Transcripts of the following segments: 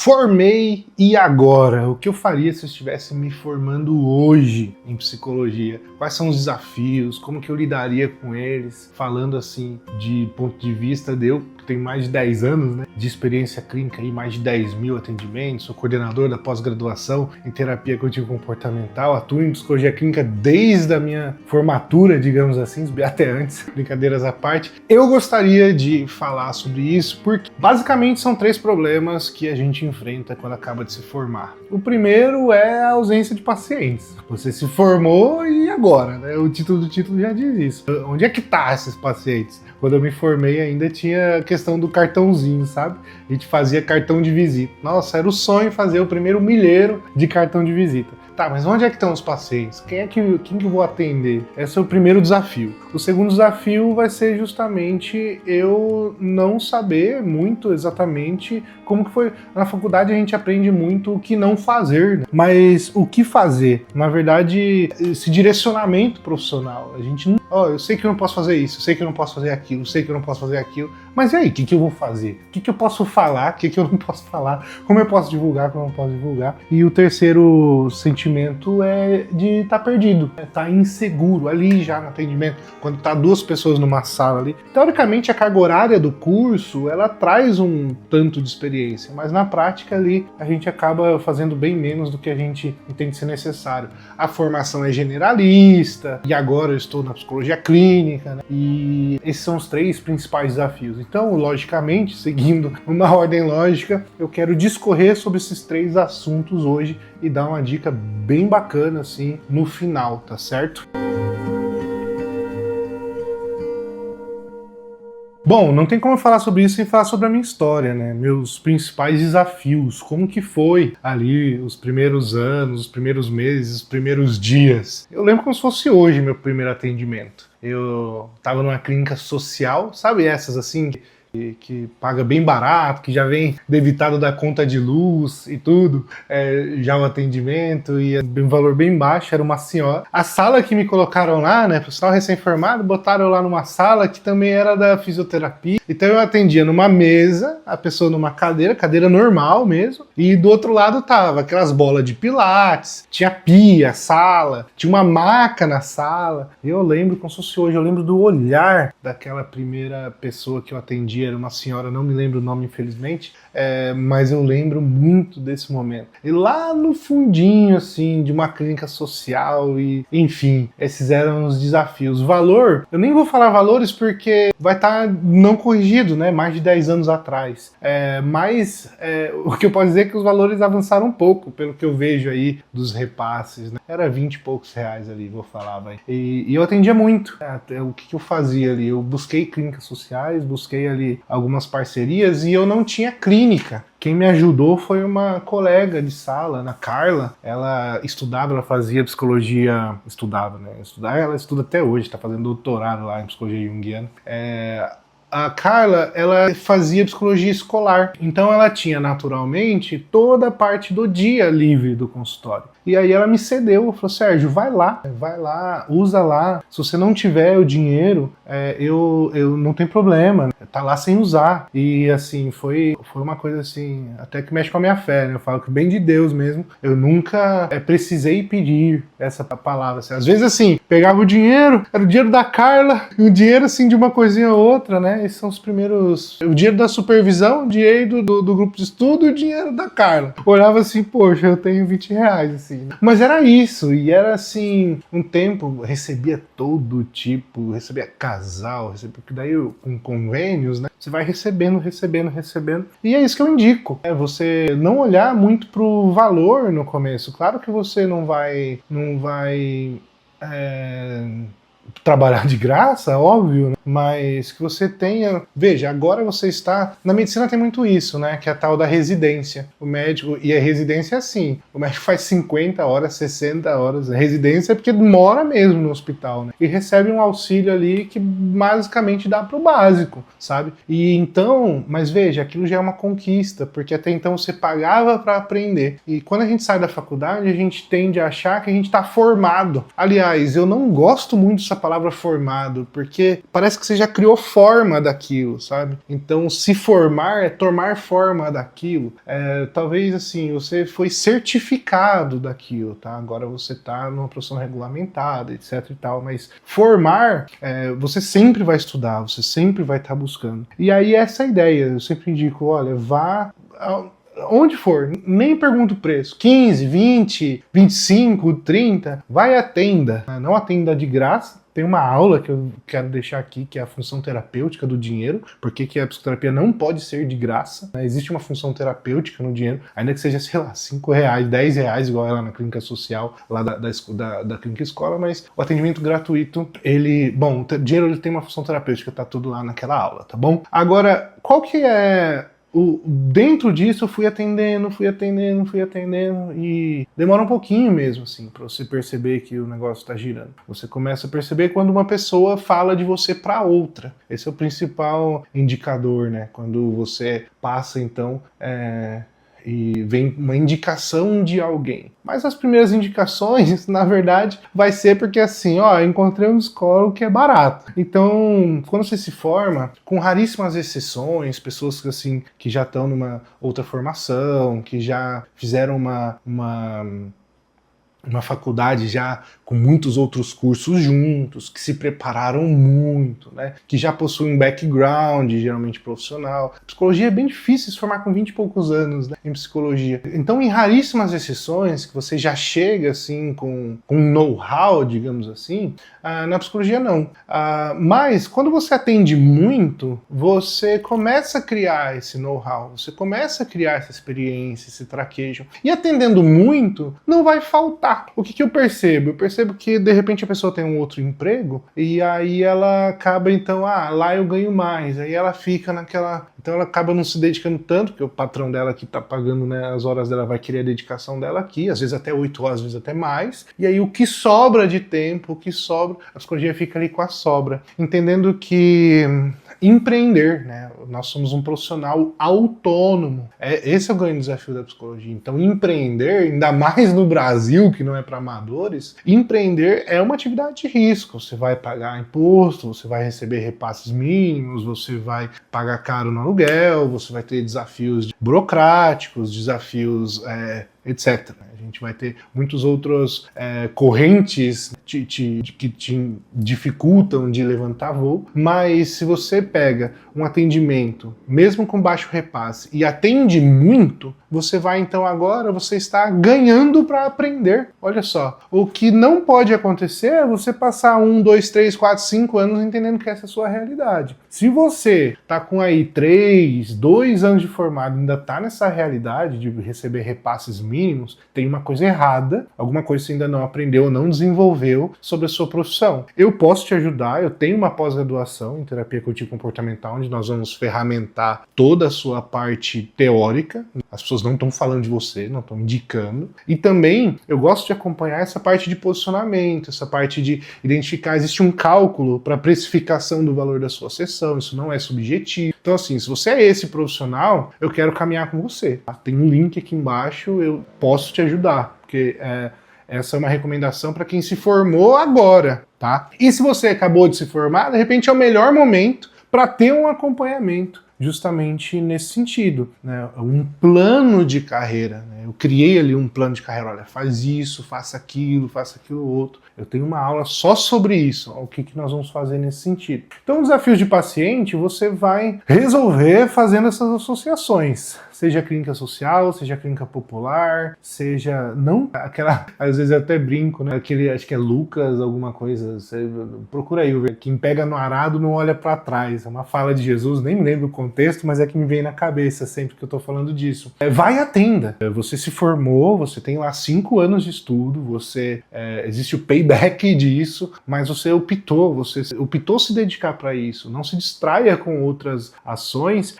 Formei e agora? O que eu faria se eu estivesse me formando hoje em psicologia? Quais são os desafios? Como que eu lidaria com eles? Falando assim, de ponto de vista de eu, que tenho mais de 10 anos, né, de experiência clínica e mais de 10 mil atendimentos, sou coordenador da pós-graduação em terapia cognitivo-comportamental, atuo em psicologia clínica desde a minha formatura, digamos assim, até antes, brincadeiras à parte. Eu gostaria de falar sobre isso porque basicamente são 3 problemas que a gente enfrenta quando acaba de se formar. O primeiro é a ausência de pacientes. Você se formou e agora, né? O título do título já diz isso. Onde é que tá esses pacientes? Quando eu me formei ainda tinha a questão do cartãozinho, sabe? A gente fazia cartão de visita. Nossa, era o sonho fazer o primeiro milheiro de cartão de visita. Tá, mas onde é que estão os pacientes? Quem que eu vou atender? Esse é o primeiro desafio. O segundo desafio vai ser justamente eu não saber muito exatamente como que foi. Na faculdade a gente aprende muito o que não fazer, né? Mas o que fazer? Na verdade, esse direcionamento profissional. A gente não... eu sei que eu não posso fazer isso, eu sei que eu não posso fazer aquilo, eu sei que eu não posso fazer aquilo. Mas e aí, o que eu vou fazer? O que eu posso falar? O que eu não posso falar? Como eu posso divulgar? Como eu não posso divulgar? E o terceiro sentimento é de estar perdido, estar inseguro ali já no atendimento, quando tá 2 pessoas numa sala ali. Teoricamente, a carga horária do curso, ela traz um tanto de experiência, mas na prática ali a gente acaba fazendo bem menos do que a gente entende ser necessário. A formação é generalista, e agora eu estou na psicologia clínica, né? E esses são os 3 principais desafios. Então, logicamente, seguindo uma ordem lógica, eu quero discorrer sobre esses 3 assuntos hoje e dar uma dica bem bacana assim no final, tá certo? Bom, não tem como eu falar sobre isso sem falar sobre a minha história, né? Meus principais desafios, como que foi ali os primeiros anos, os primeiros meses, os primeiros dias. Eu lembro como se fosse hoje meu primeiro atendimento. Eu tava numa clínica social, sabe essas assim, que paga bem barato, que já vem debitado da conta de luz e tudo, já o atendimento, e um valor bem baixo, era uma senhora. A sala que me colocaram lá, né, pessoal recém-formado, botaram lá numa sala que também era da fisioterapia, então eu atendia numa mesa, a pessoa numa cadeira normal mesmo, e do outro lado tava aquelas bolas de pilates, tinha pia, sala, tinha uma maca na sala. Eu lembro como se fosse hoje, eu lembro do olhar daquela primeira pessoa que eu atendia, era uma senhora, não me lembro o nome infelizmente, mas eu lembro muito desse momento. E lá no fundinho, assim, de uma clínica social e, enfim, esses eram os desafios. Valor, eu nem vou falar valores porque vai estar não corrigido, né, mais de 10 anos atrás. Mas o que eu posso dizer é que os valores avançaram um pouco, pelo que eu vejo aí dos repasses, né? Era 20 e poucos reais ali, vou falar, vai. E eu atendia muito. O que eu fazia ali? Eu busquei clínicas sociais, busquei ali algumas parcerias e eu não tinha clínica. Quem me ajudou foi uma colega de sala, a Carla. Ela estudava, ela fazia psicologia, ela estuda até hoje, está fazendo doutorado lá em psicologia junguiana. A Carla, ela fazia psicologia escolar, então ela tinha naturalmente toda a parte do dia livre do consultório. E aí ela me cedeu, falou: Sérgio, vai lá, usa lá. Se você não tiver o dinheiro, eu não tem problema, tá lá sem usar. E assim, foi uma coisa assim, até que mexe com a minha fé, né? Eu falo que bem de Deus mesmo, eu nunca precisei pedir essa palavra. Assim. Às vezes assim, pegava o dinheiro, era o dinheiro da Carla, e o dinheiro assim de uma coisinha ou outra, né? Esses são os primeiros, o dinheiro da supervisão, o dinheiro do grupo de estudo e o dinheiro da Carla. Olhava assim, poxa, eu tenho 20 reais, assim. Mas era isso, e era assim, um tempo, recebia todo tipo, recebia casal, porque daí com convênios, né, você vai recebendo, e é isso que eu indico, você não olhar muito pro valor no começo. Claro que você não vai trabalhar de graça, óbvio, né? Mas que você tenha... Veja, agora você está... Na medicina tem muito isso, né? Que é a tal da residência. O médico... E a residência é assim. O médico faz 50 horas, 60 horas. A residência é porque mora mesmo no hospital, né? E recebe um auxílio ali que basicamente dá pro básico, sabe? E então... Mas veja, aquilo já é uma conquista, porque até então você pagava para aprender. E quando a gente sai da faculdade, a gente tende a achar que a gente está formado. Aliás, eu não gosto muito dessa palavra formado, porque parece que você já criou forma daquilo, sabe? Então, se formar é tomar forma daquilo. Talvez, assim, você foi certificado daquilo, tá? Agora você tá numa profissão regulamentada, etc e tal, mas formar, você sempre vai estudar, você sempre vai estar buscando. E aí, essa é a ideia. Eu sempre indico, olha, vá onde for, nem pergunta o preço, 15, 20, 25, 30, vai à tenda, não à tenda de graça. Tem uma aula que eu quero deixar aqui, que é a função terapêutica do dinheiro, porque que a psicoterapia não pode ser de graça, né? Existe uma função terapêutica no dinheiro, ainda que seja, sei lá, R$5, R$10, igual é lá na clínica social, lá da clínica escola, mas o atendimento gratuito, o dinheiro ele tem uma função terapêutica, tá tudo lá naquela aula, tá bom? Agora, qual que é dentro disso eu fui atendendo e demora um pouquinho mesmo, assim, para você perceber que o negócio tá girando. Você começa a perceber quando uma pessoa fala de você para outra. Esse é o principal indicador, né? Quando você passa, então, e vem uma indicação de alguém. Mas as primeiras indicações, na verdade, vai ser porque assim, encontrei um psicólogo que é barato. Então, quando você se forma, com raríssimas exceções, pessoas assim, que já estão numa outra formação, que já fizeram uma faculdade já com muitos outros cursos juntos, que se prepararam muito, né? Que já possuem um background, geralmente profissional. Psicologia é bem difícil se formar com 20 e poucos anos, né, em psicologia. Então, em raríssimas exceções, que você já chega assim com um know-how, digamos assim, na psicologia não. Mas, quando você atende muito, você começa a criar esse know-how, você começa a criar essa experiência, esse traquejo. E atendendo muito, não vai faltar. O que eu percebo? Eu percebo que, de repente, a pessoa tem um outro emprego e aí ela acaba, então, lá eu ganho mais. Aí ela fica naquela... Então ela acaba não se dedicando tanto, porque o patrão dela que tá pagando, né, as horas dela vai querer a dedicação dela aqui, às vezes até 8 horas, às vezes até mais. E aí o que sobra de tempo, a psicologia fica ali com a sobra. Entendendo que empreender, né? Nós somos um profissional autônomo. Esse é o grande desafio da psicologia. Então, empreender, ainda mais no Brasil, que não é para amadores, empreender é uma atividade de risco. Você vai pagar imposto, você vai receber repasses mínimos, você vai pagar caro no aluguel, você vai ter desafios burocráticos, desafios, etc. A gente vai ter muitos outros correntes que te dificultam de levantar voo, mas se você pega um atendimento, mesmo com baixo repasse, e atende muito, você vai então agora, você está ganhando para aprender. Olha só, o que não pode acontecer é você passar 1, 2, 3, 4, 5 anos entendendo que essa é a sua realidade. Se você está com aí 3, 2 anos de formado e ainda está nessa realidade de receber repasses mínimos, tem uma coisa errada, alguma coisa que você ainda não aprendeu, não desenvolveu sobre a sua profissão. Eu posso te ajudar, eu tenho uma pós-graduação em terapia cognitivo-comportamental, onde nós vamos ferramentar toda a sua parte teórica. As pessoas não estão falando de você, não estão indicando. E também eu gosto de acompanhar essa parte de posicionamento, essa parte de identificar, existe um cálculo para precificação do valor da sua sessão, isso não é subjetivo. Então assim, se você é esse profissional, eu quero caminhar com você. Tem um link aqui embaixo, eu posso te ajudar, porque essa é uma recomendação para quem se formou agora, tá? E se você acabou de se formar, de repente é o melhor momento para ter um acompanhamento justamente nesse sentido, né? Um plano de carreira, né? Eu criei ali um plano de carreira, olha, faz isso, faça aquilo outro. Eu tenho uma aula só sobre isso, o que nós vamos fazer nesse sentido. Então, desafios de paciente, você vai resolver fazendo essas associações. Seja clínica social, seja clínica popular, seja... Não aquela... Às vezes eu até brinco, né? Aquele, acho que é Lucas, alguma coisa. Você procura aí, quem pega no arado não olha para trás. É uma fala de Jesus, nem me lembro o contexto, mas é que me vem na cabeça sempre que eu tô falando disso. Vai à tenda. Você se formou, você tem lá 5 anos de estudo, existe o payback disso, mas você optou se dedicar para isso. Não se distraia com outras ações,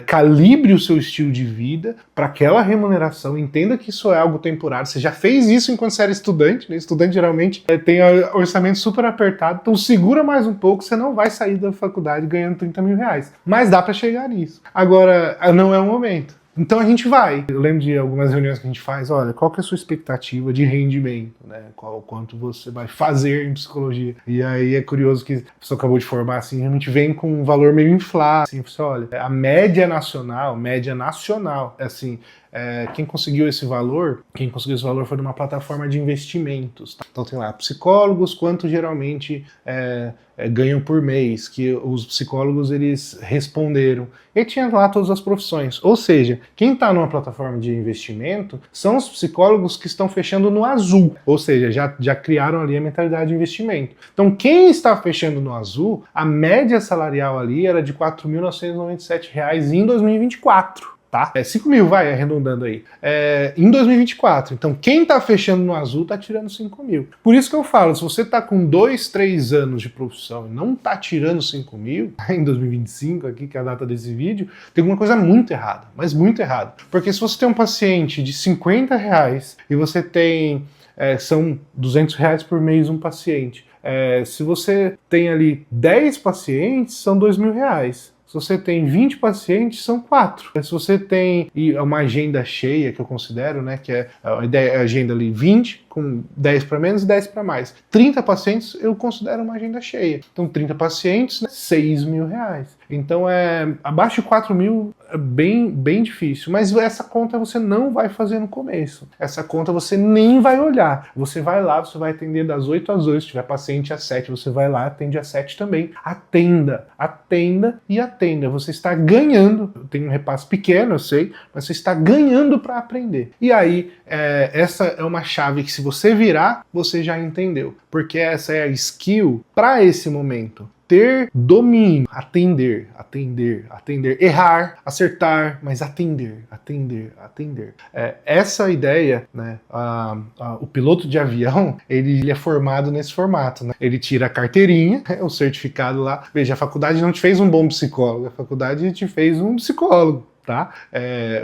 calibre o seu estilo de vida para aquela remuneração, entenda que isso é algo temporário. Você já fez isso enquanto você era estudante, né? Estudante geralmente tem orçamento super apertado, então segura mais um pouco, você não vai sair da faculdade ganhando R$30 mil. Mas dá para chegar nisso. Agora, não é o momento. Então a gente vai. Eu lembro de algumas reuniões que a gente faz, olha, qual que é a sua expectativa de rendimento, né? Quanto você vai fazer em psicologia? E aí é curioso que a pessoa acabou de formar, assim, realmente vem com um valor meio inflado, assim, você olha, a média nacional, assim, quem conseguiu esse valor foi de uma plataforma de investimentos. Tá? Então tem lá psicólogos, quanto geralmente ganham por mês, que os psicólogos eles responderam. E tinha lá todas as profissões. Ou seja, quem está numa plataforma de investimento são os psicólogos que estão fechando no azul. Ou seja, já criaram ali a mentalidade de investimento. Então quem está fechando no azul, a média salarial ali era de R$ 4.997 em 2024. Tá? 5 mil, vai, arredondando aí. Em 2024. Então, quem tá fechando no azul tá tirando 5 mil. Por isso que eu falo, se você tá com 2, 3 anos de profissão e não tá tirando 5 mil, em 2025, aqui que é a data desse vídeo, tem alguma coisa muito errada, mas muito errada. Porque se você tem um paciente de R$ 50 e você tem, são R$ 200 por mês um paciente, se você tem ali 10 pacientes, são R$ 2.000. Se você tem 20 pacientes, são 4. Se você tem uma agenda cheia, que eu considero, né, que é a agenda ali 20, com 10 para menos e 10 para mais. 30 pacientes eu considero uma agenda cheia. Então 30 pacientes, né, R$ 6.000. Então abaixo de 4 mil é bem difícil. Mas essa conta você não vai fazer no começo. Essa conta você nem vai olhar. Você vai lá, você vai atender das 8 às 8. Se tiver paciente às 7, você vai lá, atende às 7 também. Atenda e atenda. Você está ganhando. Tem um repasse pequeno, eu sei, mas você está ganhando para aprender. E aí, essa é uma chave que se você virar, você já entendeu. Porque essa é a skill para esse momento. Ter domínio, atender, errar, acertar, mas atender. Essa ideia, né, o piloto de avião, ele é formado nesse formato, né? Ele tira a carteirinha, o certificado lá. Veja, a faculdade não te fez um bom psicólogo, a faculdade te fez um psicólogo. Tá?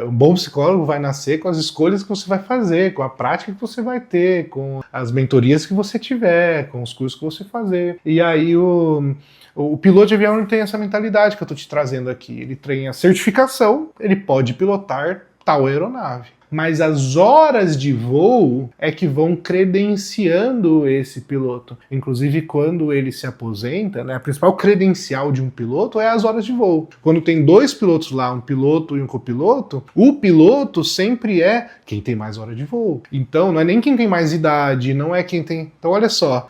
Um bom psicólogo vai nascer com as escolhas que você vai fazer, com a prática que você vai ter, com as mentorias que você tiver, com os cursos que você fazer. E aí o piloto de avião não tem essa mentalidade que eu estou te trazendo aqui. Ele tem a certificação, ele pode pilotar tal aeronave. Mas as horas de voo é que vão credenciando esse piloto. Inclusive, quando ele se aposenta, né, a principal credencial de um piloto é as horas de voo. Quando tem 2 pilotos lá, um piloto e um copiloto, o piloto sempre é quem tem mais hora de voo. Então, não é nem quem tem mais idade, não é quem tem... Então, olha só,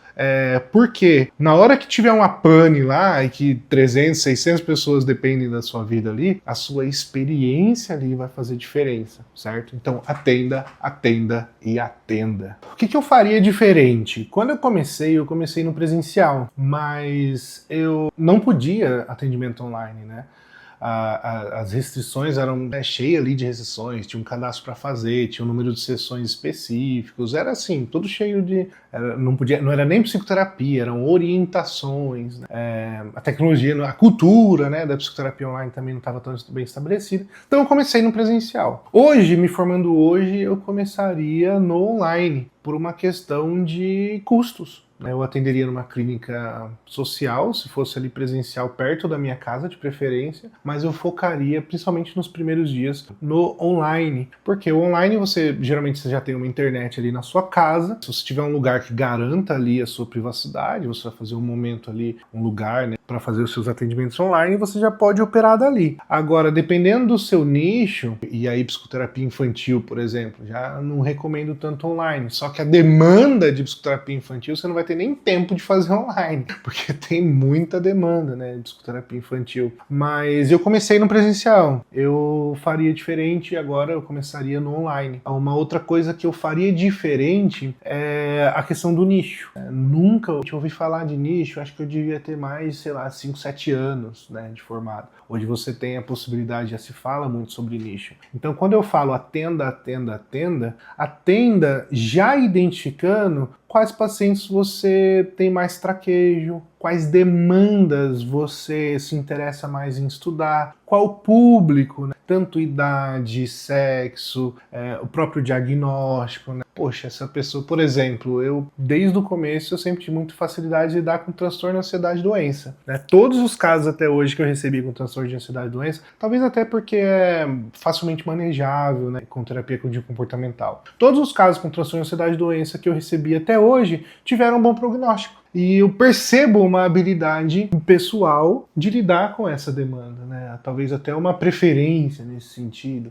porque na hora que tiver uma pane lá e que 300, 600 pessoas dependem da sua vida ali, a sua experiência ali vai fazer diferença, certo? Então, atenda e atenda. O que eu faria diferente? Quando eu comecei no presencial, mas eu não podia atendimento online, né? As restrições eram cheias ali de restrições, tinha um cadastro para fazer, tinha um número de sessões específicos, era assim, tudo cheio de... não era nem psicoterapia, eram orientações, né? A tecnologia, a cultura, né, da psicoterapia online também não estava tão bem estabelecida, então eu comecei no presencial. Hoje, me formando hoje, eu começaria no online, por uma questão de custos. Eu atenderia numa clínica social, se fosse ali presencial, perto da minha casa, de preferência, mas eu focaria, principalmente nos primeiros dias, no online. Porque o online, geralmente você já tem uma internet ali na sua casa, se você tiver um lugar que garanta ali a sua privacidade, você vai fazer um momento ali, um lugar, né, para fazer os seus atendimentos online, você já pode operar dali. Agora, dependendo do seu nicho, e aí psicoterapia infantil, por exemplo, já não recomendo tanto online, só que a demanda de psicoterapia infantil você não vai ter nem tempo de fazer online, porque tem muita demanda, né, de psicoterapia infantil. Mas eu comecei no presencial, eu faria diferente, agora eu começaria no online. Uma outra coisa que eu faria diferente é a questão do nicho. Nunca ouvi falar de nicho, acho que eu devia ter mais, sei lá, 5, 7 anos, né, de formado. Hoje você tem a possibilidade, já se fala muito sobre nicho. Então quando eu falo atenda já identificando quais pacientes você tem mais traquejo, quais demandas você se interessa mais em estudar, qual público, né? Tanto idade, sexo, o próprio diagnóstico, né? poxa, essa pessoa, por exemplo, eu desde o começo eu sempre tive muita facilidade de lidar com transtorno, ansiedade e doença, né? Todos os casos até hoje que eu recebi com transtorno de ansiedade e doença, talvez até porque é facilmente manejável, né, com terapia cognitivo-comportamental. Todos os casos com transtorno de ansiedade e doença que eu recebi até hoje tiveram um bom prognóstico. E eu percebo uma habilidade pessoal de lidar com essa demanda, né? Talvez até uma preferência nesse sentido.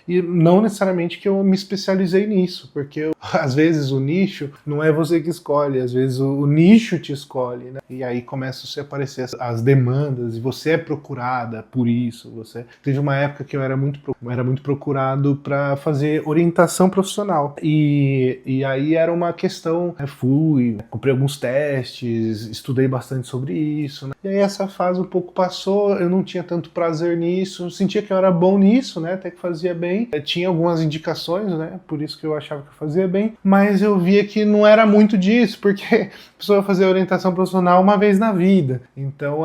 E não necessariamente que eu me especializei nisso, porque às vezes o nicho não é você que escolhe, às vezes o nicho te escolhe, né? E aí começam a aparecer as demandas e você é procurada por isso. Você teve uma época que eu era muito procurado para fazer orientação profissional. E aí era uma questão, fui, comprei alguns testes, estudei bastante sobre isso, né? E aí essa fase um pouco passou, eu não tinha tanto prazer nisso, sentia que eu era bom nisso, né? Até que fazia bem. Tinha algumas indicações, né? Por isso que eu achava que eu fazia bem, mas eu via que não era muito disso, porque a pessoa vai fazer orientação profissional uma vez na vida. Então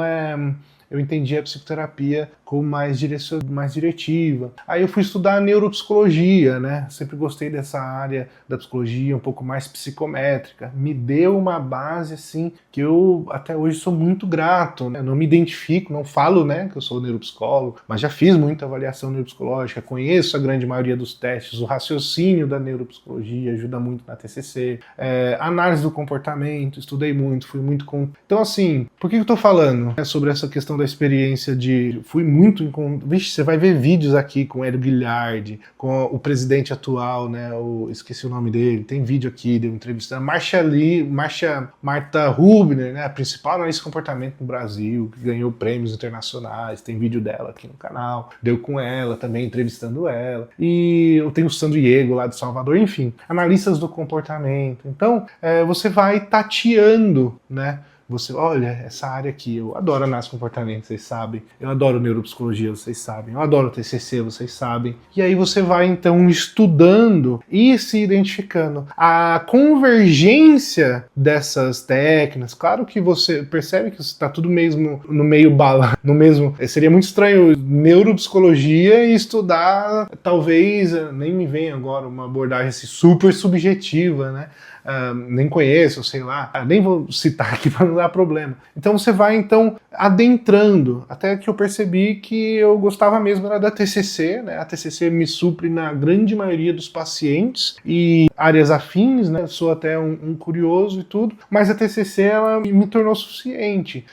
eu entendi a psicoterapia como mais diretiva. Aí eu fui estudar neuropsicologia, né? Sempre gostei dessa área da psicologia, um pouco mais psicométrica. Me deu uma base, assim, que eu até hoje sou muito grato, né? Eu não me identifico, não falo, né, que eu sou neuropsicólogo, mas já fiz muita avaliação neuropsicológica, conheço a grande maioria dos testes, o raciocínio da neuropsicologia ajuda muito na TCC, análise do comportamento, estudei muito, fui muito... Então, assim, por que eu tô falando sobre essa questão da experiência de... Fui muito Vixe, você vai ver vídeos aqui com o Hélio Guilherme, com o presidente atual, né? Esqueci o nome dele, tem vídeo aqui, deu entrevista. Marta Rubner, né? A principal analista de comportamento no Brasil, que ganhou prêmios internacionais, tem vídeo dela aqui no canal. Deu com ela também, entrevistando ela. E eu tenho o Sandro Iego lá de Salvador, enfim, analistas do comportamento. Então, você vai tateando, né? Você, olha, essa área aqui, eu adoro análise de comportamento, vocês sabem. Eu adoro neuropsicologia, vocês sabem. Eu adoro TCC, vocês sabem. E aí você vai, então, estudando e se identificando. A convergência dessas técnicas, claro que você percebe que está tudo mesmo no meio bala, no mesmo... Seria muito estranho neuropsicologia e estudar, talvez, nem me vem agora uma abordagem assim, super subjetiva, né? Nem conheço, sei lá, nem vou citar aqui para não dar problema. Então você vai então adentrando, até que eu percebi que eu gostava mesmo era da TCC, né? A TCC me supre na grande maioria dos pacientes e áreas afins, né? Sou até um curioso e tudo, mas a TCC ela me tornou suficiente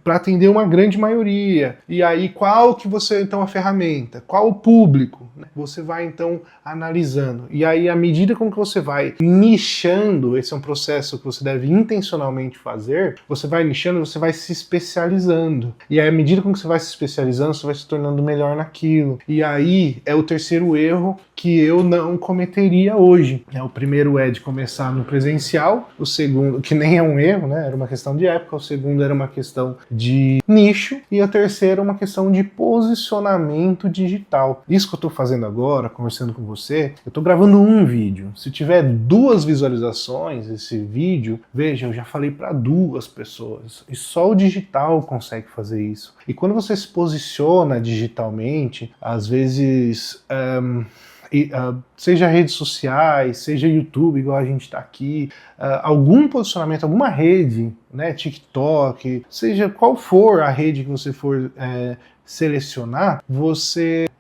para atender uma grande maioria. E aí qual que você então a ferramenta? Qual o público? Você vai então analisando. E aí à medida com que você vai nichando, esse é um processo que você deve intencionalmente fazer, você vai nichando, você vai se especializando. E aí à medida com que você vai se especializando, você vai se tornando melhor naquilo. E aí é o terceiro erro que eu não cometeria hoje. O primeiro é de começar no presencial, o segundo, que nem é um erro, né? Era uma questão de época, o segundo era uma questão de nicho, e a terceira uma questão de posicionamento digital. Isso que eu estou fazendo agora, conversando com você, eu estou gravando um vídeo. Se tiver 2 visualizações esse vídeo, veja, eu já falei para 2 pessoas. E só o digital consegue fazer isso. E quando você se posiciona digitalmente, às vezes... seja redes sociais, seja YouTube, igual a gente está aqui, algum posicionamento, alguma rede, né, TikTok, seja qual for a rede que você for selecionar,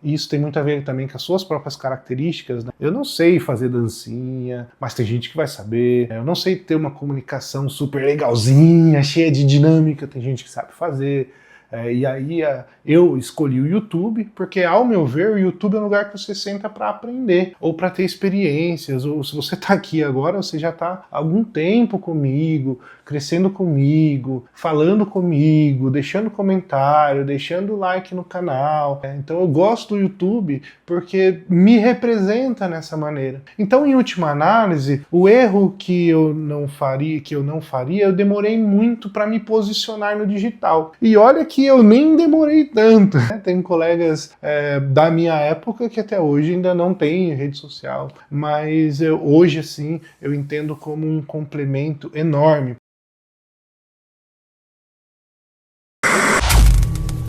isso tem muito a ver também com as suas próprias características, né? Eu não sei fazer dancinha, mas tem gente que vai saber. Eu não sei ter uma comunicação super legalzinha, cheia de dinâmica, tem gente que sabe fazer. E aí eu escolhi o YouTube, porque ao meu ver o YouTube é um lugar que você senta para aprender, ou para ter experiências, ou se você está aqui agora, você já está há algum tempo comigo, crescendo comigo, falando comigo, deixando comentário, deixando like no canal. Então eu gosto do YouTube porque me representa nessa maneira. Então, em última análise, o erro que eu não faria, eu demorei muito para me posicionar no digital. E olha que eu nem demorei tanto. Tem colegas da minha época que até hoje ainda não tem rede social, mas hoje assim eu entendo como um complemento enorme.